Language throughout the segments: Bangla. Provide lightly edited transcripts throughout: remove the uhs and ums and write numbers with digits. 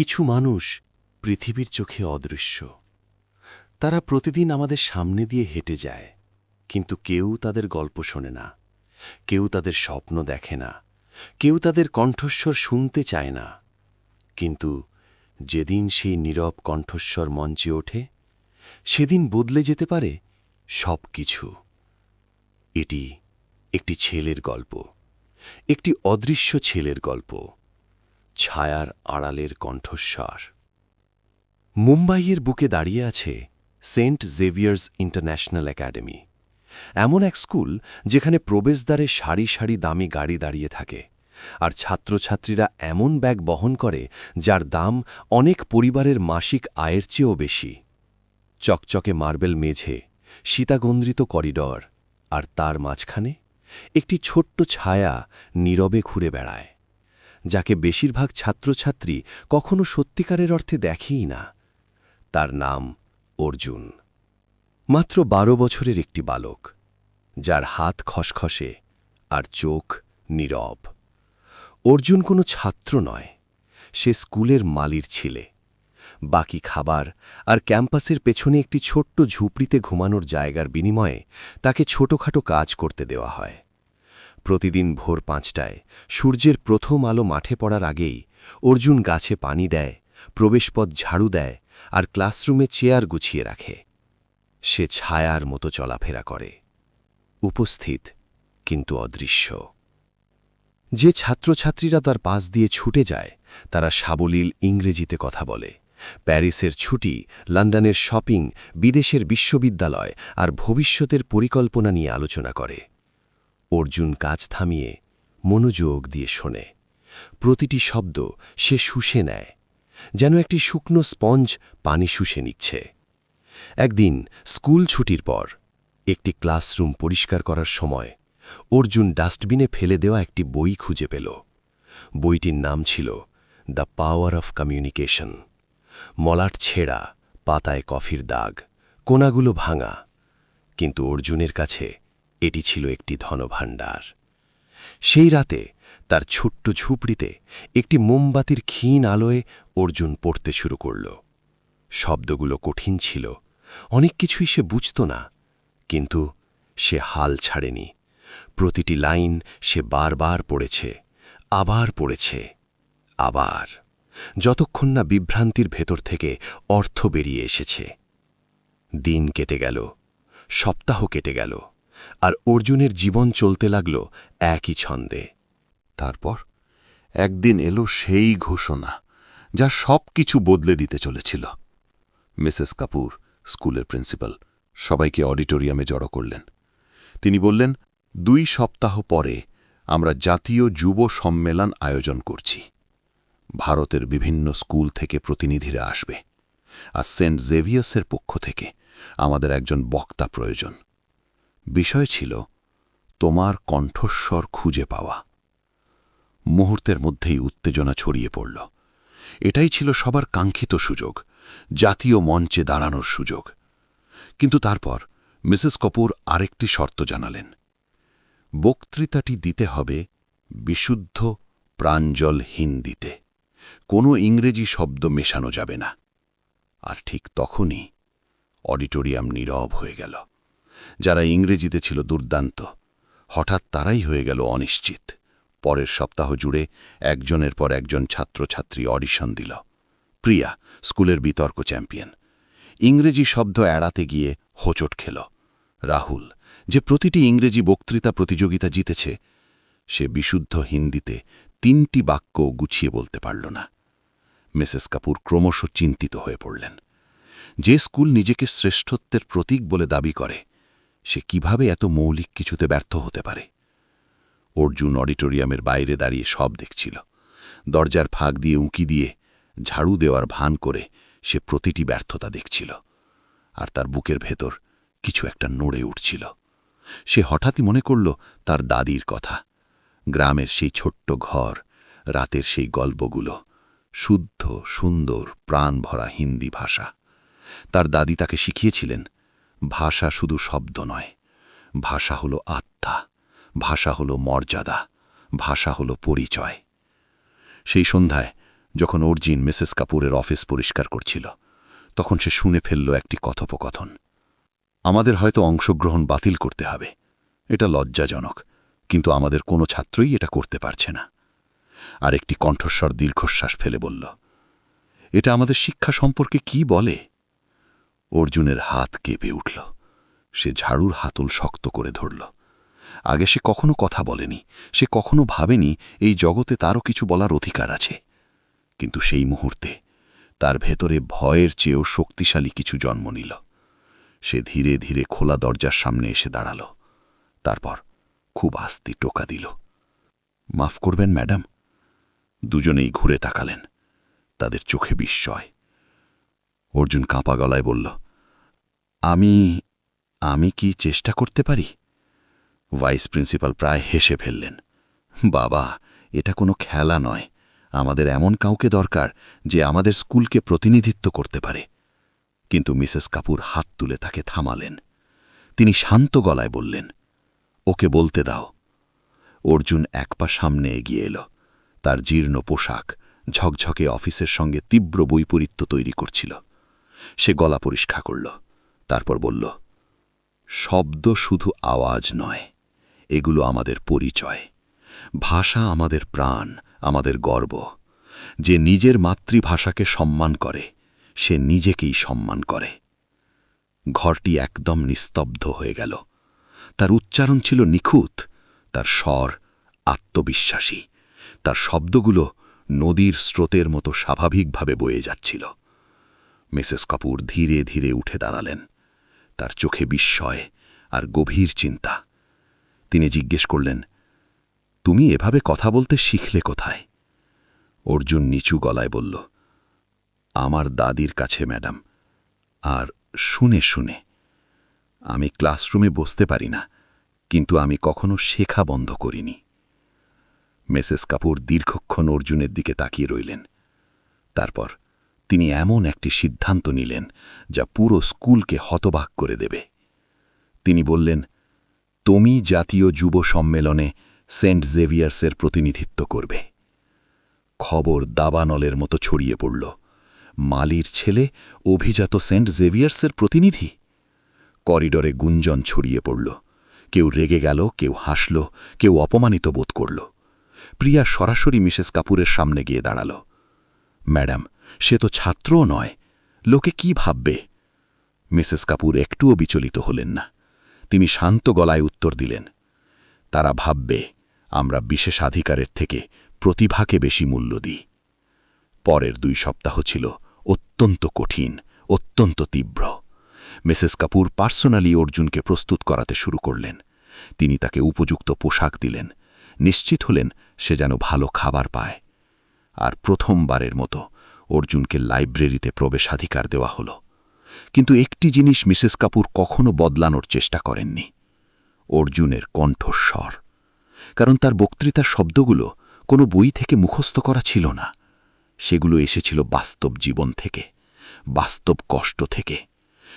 কিছু মানুষ পৃথিবীর চোখে অদৃশ্য। তারা প্রতিদিন আমাদের সামনে দিয়ে হেঁটে যায়, কিন্তু কেউ তাদের গল্প শোনে না, কেউ তাদের স্বপ্ন দেখে না, কেউ তাদের কণ্ঠস্বর শুনতে চায় না। কিন্তু যেদিন সেই নীরব কণ্ঠস্বর মঞ্চে ওঠে, সেদিন বদলে যেতে পারে সব কিছু। এটি একটি ছেলের গল্প, একটি অদৃশ্য ছেলের গল্প, ছায়ার আড়ালের কণ্ঠস্বর। মুম্বাইয়ের বুকে দাঁড়িয়ে আছে সেন্ট জেভিয়ার্স ইন্টারন্যাশনাল একাডেমি, এমন এক স্কুল যেখানে প্রবেশদ্বারে সারি সারি দামি গাড়ি দাঁড়িয়ে থাকে, আর ছাত্রছাত্রীরা এমন ব্যাগ বহন করে যার দাম অনেক পরিবারের মাসিক আয়ের চেয়েও বেশি। চকচকে মার্বেল মেঝে, সীতাগন্ধিত করিডর, আর তার মাঝখানে একটি ছোট্ট ছায়া নীরবে ঘুরে বেড়ায়, যাকে বেশিরভাগ ছাত্রছাত্রী কখনো সত্যিকারের অর্থে দেখেই না। তার নাম অর্জুন। মাত্র 12 বছরের একটি বালক, যার হাত খসখসে আর চোখ নীরব। অর্জুন কোনো ছাত্র নয়, সে স্কুলের মালির ছেলে। বাকি খাবার আর ক্যাম্পাসের পেছনে একটি ছোট্ট ঝুপড়িতে ঘুমানোর জায়গার বিনিময়ে তাকে ছোটখাটো কাজ করতে দেওয়া হয়। প্রতিদিন ভোর 5টায় সূর্যের প্রথম আলো মাঠে পড়ার আগেই অর্জুন গাছে পানি দেয়, প্রবেশপথ ঝাড়ু দেয় আর ক্লাসরুমে চেয়ার গুছিয়ে রাখে। সে ছায়ার মতো চলাফেরা করে, উপস্থিত কিন্তু অদৃশ্য। যে ছাত্রছাত্রীরা তার পাশ দিয়ে ছুটে যায়, তারা সাবলীল ইংরেজিতে কথা বলে। প্যারিসের ছুটি, লন্ডনের শপিং, বিদেশের বিশ্ববিদ্যালয় আর ভবিষ্যতের পরিকল্পনা নিয়ে আলোচনা করে। অর্জুন কাজ থামিয়ে মনোযোগ দিয়ে শোনে। প্রতিটি শব্দ সে শুষে নেয়, যেন একটি শুকনো স্পঞ্জ পানি শুষে নিচ্ছে। একদিন স্কুল ছুটির পর একটি ক্লাসরুম পরিষ্কার করার সময় অর্জুন ডাস্টবিনে ফেলে দেওয়া একটি বই খুঁজে পেল। বইটির নাম ছিল দ্য পাওয়ার অফ কমিউনিকেশন। মলাট ছেঁড়া, পাতায় কফির দাগ, কোনাগুলো ভাঙা, কিন্তু অর্জুনের কাছে এটি ছিল একটি ধনভাণ্ডার। সেই রাতে তার ছোট্ট ঝুপড়িতে একটি মোমবাতির ক্ষীণ আলোয় অর্জুন পড়তে শুরু করল। শব্দগুলো কঠিন ছিল, অনেক কিছুই সে বুঝত না, কিন্তু সে হাল ছাড়েনি। প্রতিটি লাইন সে বারবার পড়েছে, আবার পড়েছে, আবার, যতক্ষণ না বিভ্রান্তির ভেতর থেকে অর্থ বেরিয়ে এসেছে। দিন কেটে গেল, সপ্তাহ কেটে গেল, আর অর্জুনের জীবন চলতে লাগল একই ছন্দে। তারপর একদিন এলো সেই ঘোষণা, যা সব কিছু বদলে দিতে চলেছিল। মিসেস কাপুর, স্কুলের প্রিন্সিপাল, সবাইকে অডিটোরিয়ামে জড়ো করলেন। তিনি বললেন, 2 সপ্তাহ পরে আমরা জাতীয় যুব সম্মেলন আয়োজন করছি। ভারতের বিভিন্ন স্কুল থেকে প্রতিনিধিরা আসবে, আর সেন্ট জেভিয়ার্সের পক্ষ থেকে আমাদের একজন বক্তা প্রয়োজন। বিষয় ছিল তোমার কণ্ঠস্বর খুঁজে পাওয়া। মুহূর্তের মধ্যেই উত্তেজনা ছড়িয়ে পড়ল। এটাই ছিল সবার কাঙ্ক্ষিত সুযোগ, জাতীয় মঞ্চে দাঁড়ানোর সুযোগ। কিন্তু তারপর মিসেস কাপুর আরেকটি শর্ত জানালেন। বক্তৃতাটি দিতে হবে বিশুদ্ধ প্রাঞ্জল হিন্দিতে, কোনো ইংরেজি শব্দ মেশানো যাবে না। আর ঠিক তখনই অডিটোরিয়াম নীরব হয়ে গেল। যারা ইংরেজিতে ছিল দুর্দান্ত, হঠাৎ তারাই হয়ে গেল অনিশ্চিত। পরের সপ্তাহ জুড়ে একজনের পর একজন ছাত্রছাত্রী অডিশন দিল। প্রিয়া, স্কুলের বিতর্ক চ্যাম্পিয়ন, ইংরেজি শব্দ এড়াতে গিয়ে হোঁচট খেল। রাহুল, যে প্রতিটি ইংরেজি বক্তৃতা প্রতিযোগিতা জিতেছে, সে বিশুদ্ধ হিন্দিতে 3টি বাক্য গুছিয়ে বলতে পারল না। মিসেস কাপুর ক্রমশ চিন্তিত হয়ে পড়লেন। যে স্কুল নিজেকে শ্রেষ্ঠত্বের প্রতীক বলে দাবি করে, সে কিভাবে এত মৌলিক কিছুতে ব্যর্থ হতে পারে? অর্জুন অডিটোরিয়ামের বাইরে দাঁড়িয়ে সব দেখছিল। দরজার ফাঁক দিয়ে উঁকি দিয়ে, ঝাড়ু দেওয়ার ভান করে সে প্রতিটি ব্যর্থতা দেখছিল। আর তার বুকের ভেতর কিছু একটা নড়ে উঠছিল। সে হঠাৎই মনে করল তার দাদির কথা। গ্রামের সেই ছোট্ট ঘর, রাতের সেই গল্পগুলো, শুদ্ধ, সুন্দর, প্রাণ ভরা হিন্দি ভাষা। তার দাদি তাকে শিখিয়েছিলেন, ভাষা শুধু শব্দ নয়, ভাষা হলো আত্মা, ভাষা হলো মর্যাদা, ভাষা হলো পরিচয়। সেই সন্ধ্যায় যখন অর্জিন মিসেস কাপুরের অফিস পরিষ্কার করছিল তখন সে শুনে ফেলল একটি কথোপকথন। আমাদের হয়তো অংশগ্রহণ বাতিল করতে হবে, এটা লজ্জাজনক, কিন্তু আমাদের কোনো ছাত্রই এটা করতে পারছে না। আর একটি কণ্ঠস্বর দীর্ঘশ্বাস ফেলে বলল, এটা আমাদের শিক্ষা সম্পর্কে কি বলে? অর্জুনের হাত কেঁপে উঠল। সে ঝাড়ুর হাতল শক্ত করে ধরল। আগে সে কখনো কথা বলেনি, সে কখনো ভাবেনি এই জগতে তারও কিছু বলার অধিকার আছে। কিন্তু সেই মুহূর্তে তার ভেতরে ভয়ের চেয়েও শক্তিশালী কিছু জন্ম নিল। সে ধীরে ধীরে খোলা দরজার সামনে এসে দাঁড়াল। তারপর খুব আস্তে টোকা দিল, মাফ করবেন ম্যাডাম। দুজনেই ঘুরে তাকালেন, তাদের চোখে বিস্ময়। অর্জুন কাঁপা গলায় বলল, আমি কি চেষ্টা করতে পারি? ভাইস প্রিন্সিপাল প্রায় হেসে ফেললেন। বাবা, এটা কোনো খেলা নয়, আমাদের এমন কাউকে দরকার যে আমাদের স্কুলকে প্রতিনিধিত্ব করতে পারে। কিন্তু মিসেস কাপুর হাত তুলে তাকে থামালেন। তিনি শান্ত গলায় বললেন, ওকে বলতে দাও। অর্জুন এক পা সামনে এগিয়ে এল। তার জীর্ণ পোশাক ঝকঝকে অফিসের সঙ্গে তীব্র বৈপরীত্য তৈরি করছিল। সে গলা পরিষ্কার করল, তারপর বলল, শব্দ শুধু আওয়াজ নয়, এগুলো আমাদের পরিচয়। ভাষা আমাদের প্রাণ, আমাদের গর্ব। যে নিজের মাতৃভাষাকে সম্মান করে সে নিজেকেই সম্মান করে। ঘরটি একদম নিস্তব্ধ হয়ে গেল। তার উচ্চারণ ছিল নিখুঁত, তার স্বর আত্মবিশ্বাসী, তার শব্দগুলো নদীর স্রোতের মতো স্বাভাবিকভাবে বয়ে যাচ্ছিল। মিসেস কাপুর ধীরে ধীরে উঠে দাঁড়ালেন, তার চোখে বিস্ময় আর গভীর চিন্তা। তিনি জিজ্ঞেস করলেন, তুমি এভাবে কথা বলতে শিখলে কোথায়? অর্জুন নিচু গলায় বলল, আমার দাদির কাছে ম্যাডাম, আর শুনে শুনে। আমি ক্লাসরুমে বসতে পারি না, কিন্তু আমি কখনো শেখা বন্ধ করিনি। মিসেস কাপুর দীর্ঘক্ষণ অর্জুনের দিকে তাকিয়ে রইলেন। তারপর তিনি এমন একটি সিদ্ধান্ত নিলেন যা পুরো স্কুলকে হতবাক করে দেবে। তিনি বললেন, তুমি জাতীয় যুব সম্মেলনে সেন্ট জেভিয়ার্সের প্রতিনিধিত্ব করবে। খবর দাবানলের মতো ছড়িয়ে পড়ল, মালির ছেলে অভিজাত সেন্ট জেভিয়ার্সের প্রতিনিধি। করিডরে গুঞ্জন ছড়িয়ে পড়ল। কেউ রেগে গেল, কেউ হাসল, কেউ অপমানিত বোধ করল। প্রিয়া সরাসরি মিসেস কাপুরের সামনে গিয়ে দাঁড়াল। ম্যাডাম, সে তো ছাত্রও নয়, লোকে কি ভাববে? মিসেস কাপুর একটুও বিচলিত হলেন না। তিনি শান্ত গলায় উত্তর দিলেন, তারা ভাববে আমরা বিশেষাধিকারের থেকে প্রতিভাকে বেশি মূল্য দিই। পরের 2 সপ্তাহ ছিল অত্যন্ত কঠিন, অত্যন্ত তীব্র। মিসেস কাপুর পার্সোনালি অর্জুনকে প্রস্তুত করাতে শুরু করলেন। তিনি তাকে উপযুক্ত পোশাক দিলেন, নিশ্চিত হলেন সে যেন ভালো খাবার পায়। আর প্রথমবারের মতো অর্জুনকে লাইব্রেরিতে প্রবেশাধিকার দেওয়া হলো। কিন্তু একটি জিনিস মিসেস কাপুর কখনো বদলানোর চেষ্টা করেননি, অর্জুনের কণ্ঠস্বর। কারণ তার বক্তৃতার শব্দগুলো কোনো বই থেকে মুখস্থ করা ছিল না, সেগুলো এসেছিল বাস্তব জীবন থেকে, বাস্তব কষ্ট থেকে,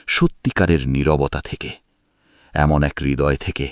সত্যিকারের নীরবতা থেকে, এমন এক হৃদয় থেকে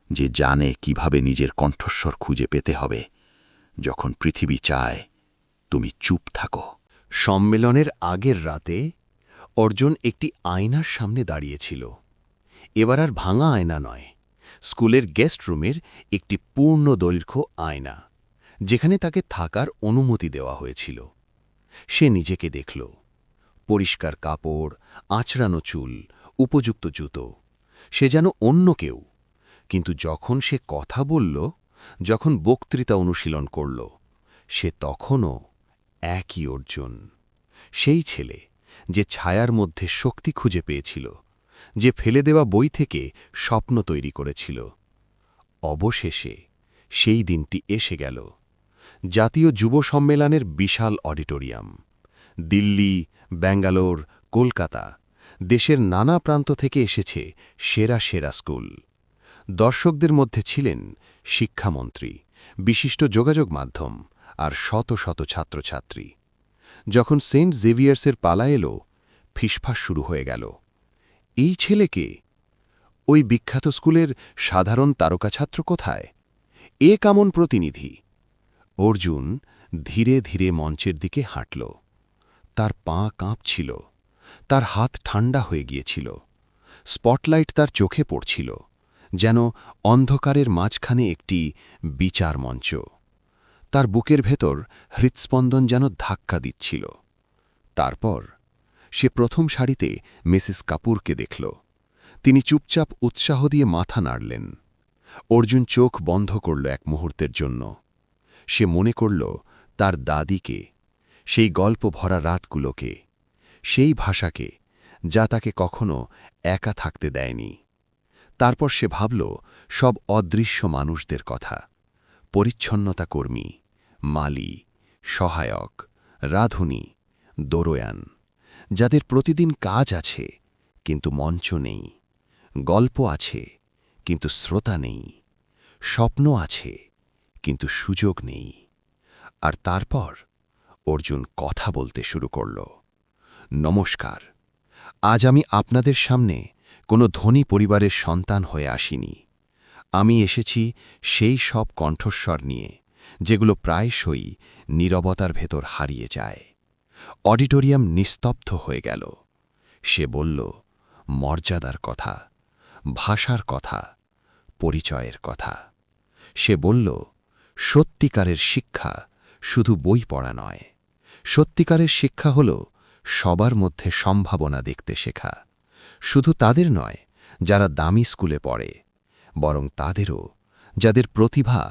যে জানে কিভাবে নিজের কণ্ঠস্বর খুঁজে পেতে হবে যখন পৃথিবী চায় তুমি চুপ থাকো। সম্মেলনের আগের রাতে অর্জুন একটি আয়নার সামনে দাঁড়িয়েছিল। এবার আর ভাঙা আয়না নয়, স্কুলের গেস্ট রুমের একটি পূর্ণ দৈর্ঘ্য আয়না, যেখানে তাকে থাকার অনুমতি দেওয়া হয়েছিল। সে নিজেকে দেখল, পরিষ্কার কাপড়, আঁচড়ানো চুল, উপযুক্ত জুতো। সে যেন অন্য কেউ। কিন্তু যখন সে কথা বলল, যখন বক্তৃতা অনুশীলন করল, সে তখনও একই অর্জুন। সেই ছেলে যে ছায়ার মধ্যে শক্তি খুঁজে পেয়েছিল, যে ফেলে দেওয়া বই থেকে স্বপ্ন তৈরি করেছিল। অবশেষে সেই দিনটি এসে গেল। জাতীয় যুব সম্মেলনের বিশাল অডিটোরিয়াম। দিল্লি, ব্যাঙ্গালোর, কলকাতা, দেশের নানা প্রান্ত থেকে এসেছে সেরা সেরা স্কুল। দর্শকদের মধ্যে ছিলেন শিক্ষামন্ত্রী, বিশিষ্ট যোগাযোগ মাধ্যম আর শত শত ছাত্রছাত্রী। যখন সেন্ট জেভিয়ার্সের পালা এলো, ফিসফাস শুরু হয়ে গেল। এই ছেলেকে, ওই বিখ্যাত স্কুলের সাধারণ তারকা ছাত্র কোথায়? এ কেমন প্রতিনিধি? অর্জুন ধীরে ধীরে মঞ্চের দিকে হাঁটল। তার পা কাঁপছিল, তার হাত ঠান্ডা হয়ে গিয়েছিল। স্পটলাইট তার চোখে পড়ছিল, যেন অন্ধকারের মাঝখানে একটি বিচার মঞ্চ। তার বুকের ভেতর হৃৎস্পন্দন যেন ধাক্কা দিচ্ছিল। তারপর সে প্রথম সারিতে মিসেস কাপুরকে দেখল। তিনি চুপচাপ উৎসাহ দিয়ে মাথা নাড়লেন। অর্জুন চোখ বন্ধ করল এক মুহূর্তের জন্য। সে মনে করল তার দাদিকে, সেই গল্প ভরা রাতগুলোকে, সেই ভাষাকে যা তাকে কখনো একা থাকতে দেয়নি। তারপর সে ভাবল সব অদৃশ্য মানুষদের কথা, পরিচ্ছন্নতা কর্মী, মালি, সহায়ক, রাঁধুনি, দোরোয়ান, যাদের প্রতিদিন কাজ আছে কিন্তু মঞ্চ নেই, গল্প আছে কিন্তু শ্রোতা নেই, স্বপ্ন আছে কিন্তু সুযোগ নেই। আর তারপর অর্জুন কথা বলতে শুরু করল। নমস্কার, আজ আমি আপনাদের সামনে কোনো ধনী পরিবারের সন্তান হয়ে আসিনি। আমি এসেছি সেই সব কণ্ঠস্বর নিয়ে যেগুলো প্রায়শই নীরবতার ভেতর হারিয়ে যায়। অডিটোরিয়াম নিস্তব্ধ হয়ে গেল। সে বলল মর্যাদার কথা, ভাষার কথা, পরিচয়ের কথা। সে বলল সত্যিকারের শিক্ষা শুধু বই পড়া নয়। সত্যিকারের শিক্ষা হল সবার মধ্যে সম্ভাবনা দেখতে শেখা। শুধু তাদের নয় যারা দামি স্কুলে পড়ে, বরং তাদেরও যাদের প্রতিভা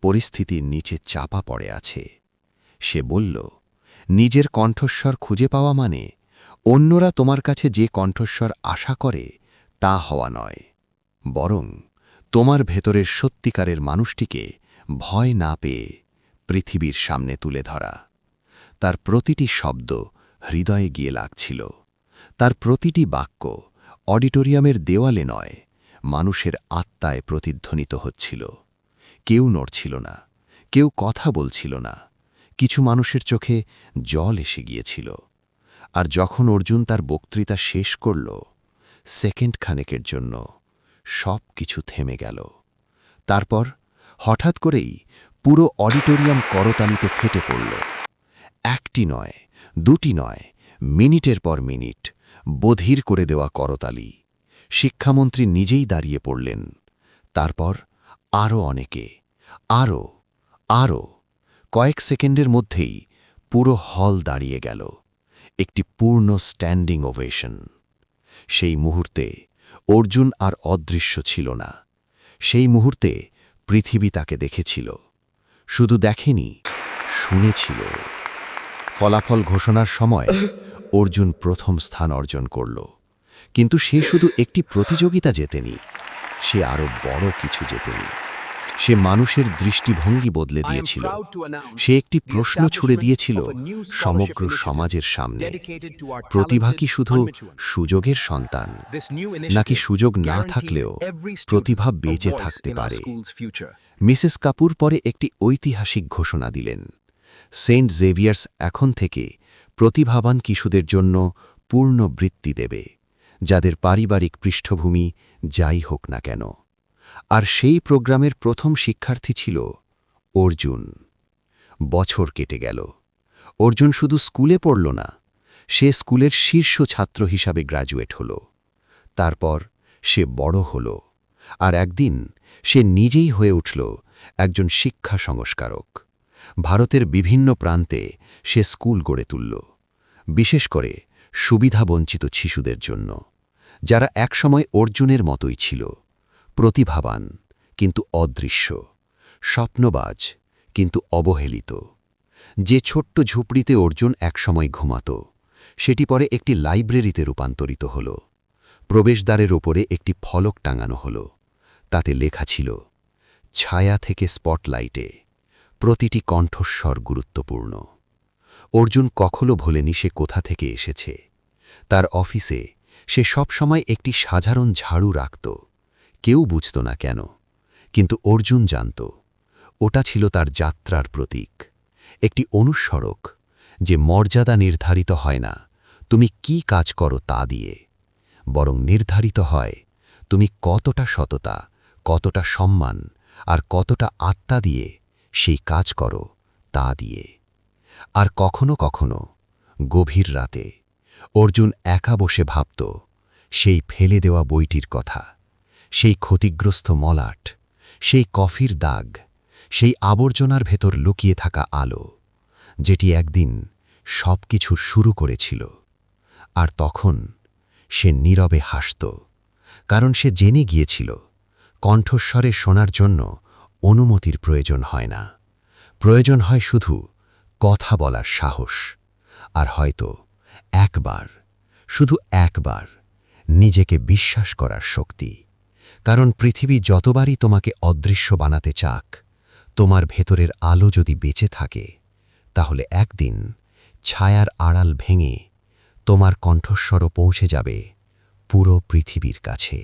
পরিস্থিতির নিচে চাপা পড়ে আছে। সে বলল নিজের কণ্ঠস্বর খুঁজে পাওয়া মানে অন্যরা তোমার কাছে যে কণ্ঠস্বর আশা করে তা হওয়া নয়, বরং তোমার ভেতরের সত্যিকারের মানুষটিকে ভয় না পেয়ে পৃথিবীর সামনে তুলে ধরা। তার প্রতিটি শব্দ হৃদয়ে গিয়ে লাগছিল। তার প্রতিটি বাক্য অডিটোরিয়ামের দেওয়ালে নয়, মানুষের আত্মায় প্রতিধ্বনিত হচ্ছিল। কেউ নড়ছিল না, কেউ কথা বলছিল না। কিছু মানুষের চোখে জল এসে গিয়েছিল। আর যখন অর্জুন তার বক্তৃতা শেষ করল, সেকেন্ড খানেকের জন্য সব কিছু থেমে গেল। তারপর হঠাৎ করেই পুরো অডিটোরিয়াম করতালিতে ফেটে পড়ল। একটি নয়, দুটি নয়, মিনিটের পর মিনিট বধির করে দেওয়া করতালি। শিক্ষামন্ত্রী নিজেই দাঁড়িয়ে পড়লেন। তারপর আরও অনেকে, আরও, আরও। কয়েক সেকেন্ডের মধ্যেই পুরো হল দাঁড়িয়ে গেল, একটি পূর্ণ স্ট্যান্ডিং ওভেশন। সেই মুহূর্তে অর্জুন আর অদৃশ্য ছিল না। সেই মুহূর্তে পৃথিবী তাকে দেখেছিল, শুধু দেখেনি, শুনেছিল। ফলাফল ঘোষণার সময় অর্জুন প্রথম স্থান অর্জন করল। কিন্তু সে শুধু একটি প্রতিযোগিতা জেতেনি, সে আরও বড় কিছু জেতেনি। সে মানুষের দৃষ্টিভঙ্গি বদলে দিয়েছিল। সে একটি প্রশ্ন ছুড়ে দিয়েছিল সমগ্র সমাজের সামনে, প্রতিভা কি শুধু সুযোগের সন্তান, নাকি সুযোগ না থাকলেও প্রতিভা বেঁচে থাকতে পারে? মিসেস কাপুর পরে একটি ঐতিহাসিক ঘোষণা দিলেন, সেন্ট জেভিয়ার্স এখন থেকে প্রতিভাবান কিশোরদের জন্য পূর্ণ বৃত্তি দেবে, যাদের পারিবারিক পৃষ্ঠভূমি যাই হোক না কেন। আর সেই প্রোগ্রামের প্রথম শিক্ষার্থী ছিল অর্জুন। বছর কেটে গেল। অর্জুন শুধু স্কুলে পড়ল না, সে স্কুলের শীর্ষ ছাত্র হিসাবে গ্র্যাজুয়েট হল। তারপর সে বড় হল, আর একদিন সে নিজেই হয়ে উঠল একজন শিক্ষা সংস্কারক। ভারতের বিভিন্ন প্রান্তে সে স্কুল গড়ে তুলল, বিশেষ করে সুবিধাবঞ্চিত শিশুদের জন্য, যারা একসময় অর্জুনের মতোই ছিল, প্রতিভাবান কিন্তু অদৃশ্য, স্বপ্নবাজ কিন্তু অবহেলিত। যে ছোট্ট ঝুপড়িতে অর্জুন একসময় ঘুমাত, সেটি পরে একটি লাইব্রেরিতে রূপান্তরিত হল। প্রবেশদ্বারের ওপরে একটি ফলক টাঙানো হল, তাতে লেখা ছিল, ছায়া থেকে স্পটলাইটে প্রতিটি কণ্ঠস্বর গুরুত্বপূর্ণ। অর্জুন কখনো ভোলেনি সে কোথা থেকে এসেছে। তার অফিসে সে সবসময় একটি সাধারণ ঝাড়ু রাখত। কেউ বুঝত না কেন, কিন্তু অর্জুন জানত ওটা ছিল তার যাত্রার প্রতীক, একটি অনুস্মারক যে মর্যাদা নির্ধারিত হয় না তুমি কি কাজ করো তা দিয়ে, বরং নির্ধারিত হয় তুমি কতটা সততা, কতটা সম্মান আর কতটা আত্মা দিয়ে সেই কাজ করো তা দিয়ে। আর কখনো কখনো গভীর রাতে অর্জুন একা বসে ভাবত সেই ফেলে দেওয়া বইটির কথা, সেই ক্ষতিগ্রস্ত মলাট, সেই কফির দাগ, সেই আবর্জনার ভেতর লুকিয়ে থাকা আলো, যেটি একদিন সব কিছু শুরু করেছিল। আর তখন সে নীরবে হাসত, কারণ সে জেনে গিয়েছিল কণ্ঠস্বরে শোনার জন্য অনুমতির প্রয়োজন হয় না, প্রয়োজন হয় শুধু কথা বলার সাহস, আর হয়তো একবার, শুধু একবার নিজেকে বিশ্বাস করার শক্তি। কারণ পৃথিবী যতবারই তোমাকে অদৃশ্য বানাতে চাক, তোমার ভেতরের আলো যদি বেঁচে থাকে, তাহলে একদিন ছায়ার আড়াল ভেঙে তোমার কণ্ঠস্বরও পৌঁছে যাবে পুরো পৃথিবীর কাছে।